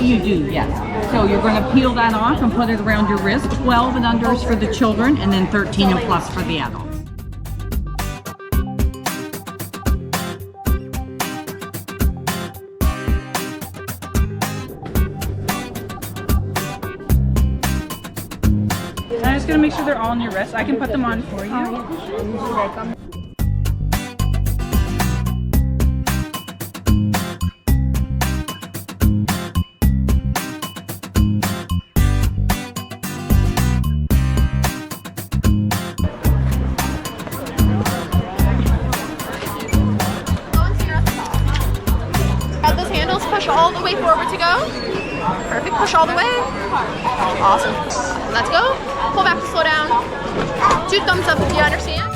You do, yes. So you're going to peel that off and put it around your wrist. 12 and under is for the children, and then 13 and plus for the adults. I'm just going to make sure they're all on your wrist. I can put them on for you. Got those handles, push all the way forward to go. Perfect, push all the way. Awesome. Let's go. Pull back to slow down. 2 thumbs up if you understand.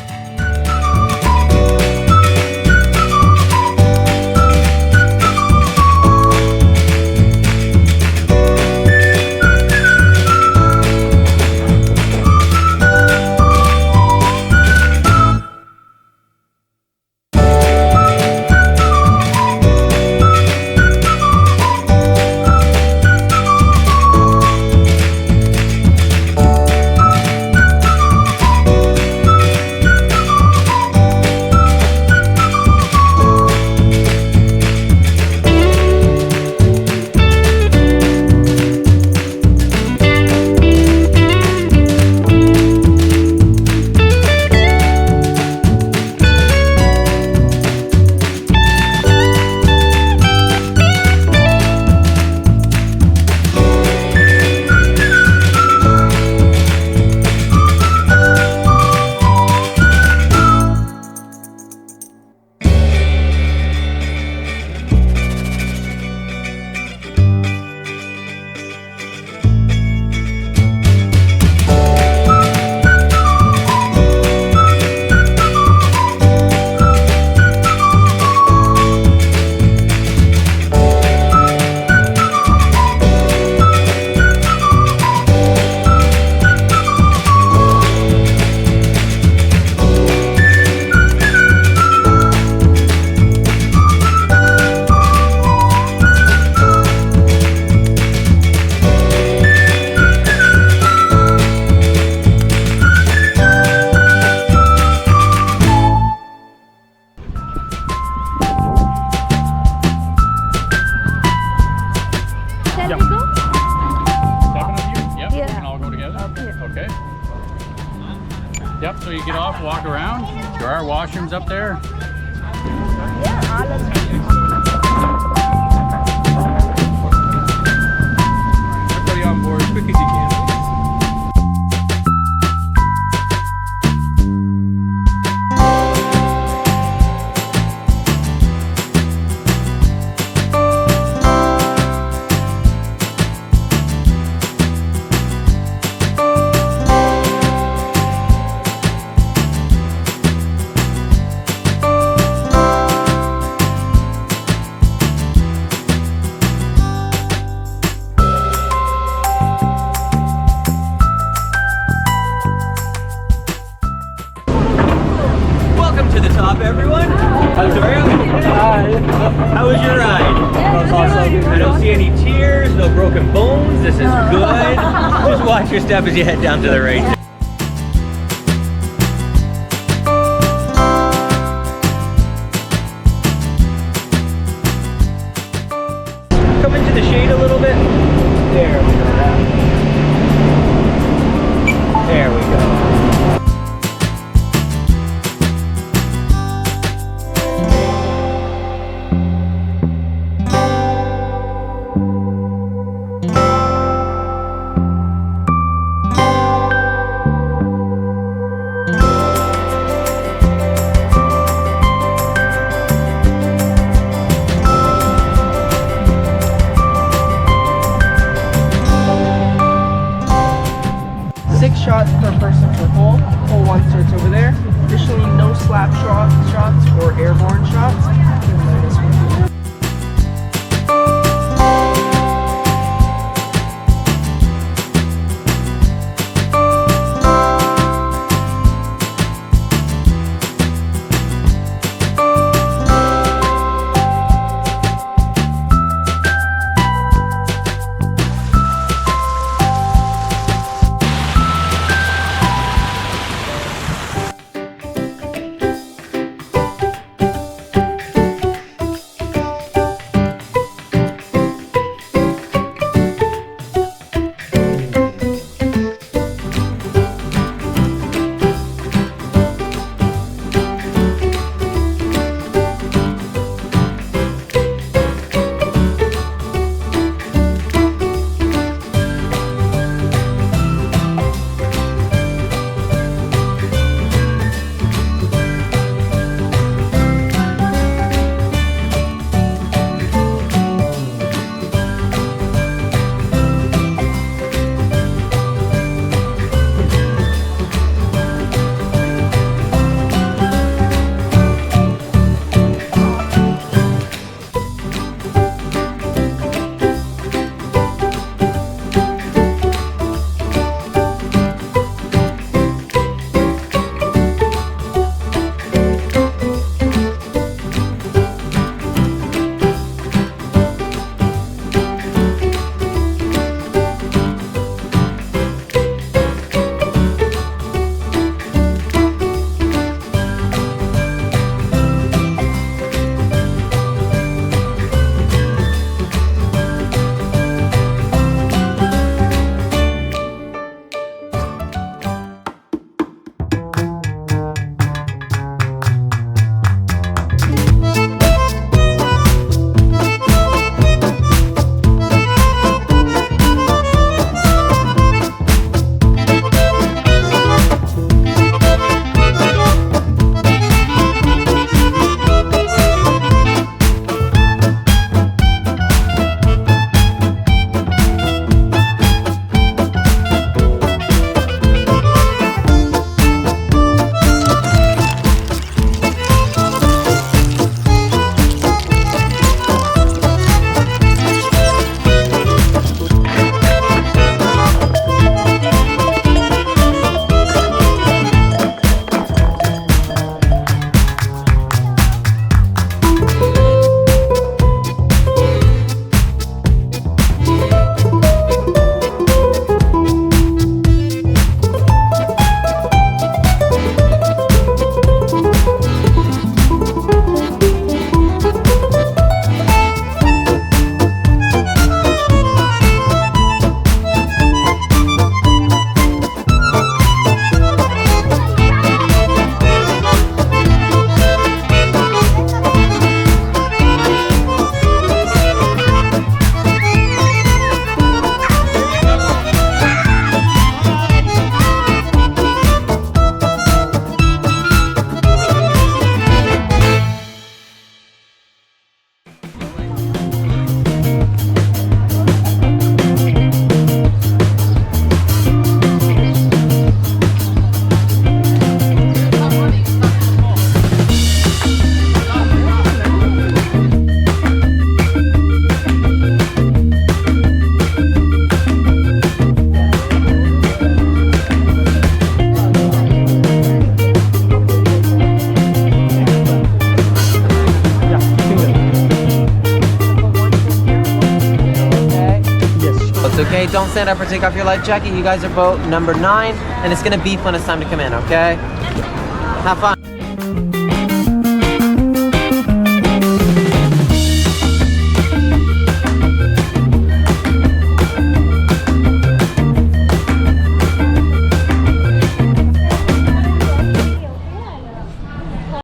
Yep, so you get off, walk around. There are washrooms up there. Everybody on board as quick as you can. Everyone, how's it? Hi. How was your ride? That was awesome. I don't see any tears, no broken bones. This is good. Just watch your step as you head down to the right. Come into the shade a little bit. There we go. There we go. Shots per person per hole. Hole 1 starts over there. Additionally, no slap shots or airborne shots. okay? Don't stand up or take off your life jacket. You guys are boat number 9, and it's gonna beep when it's time to come in, okay? Have fun.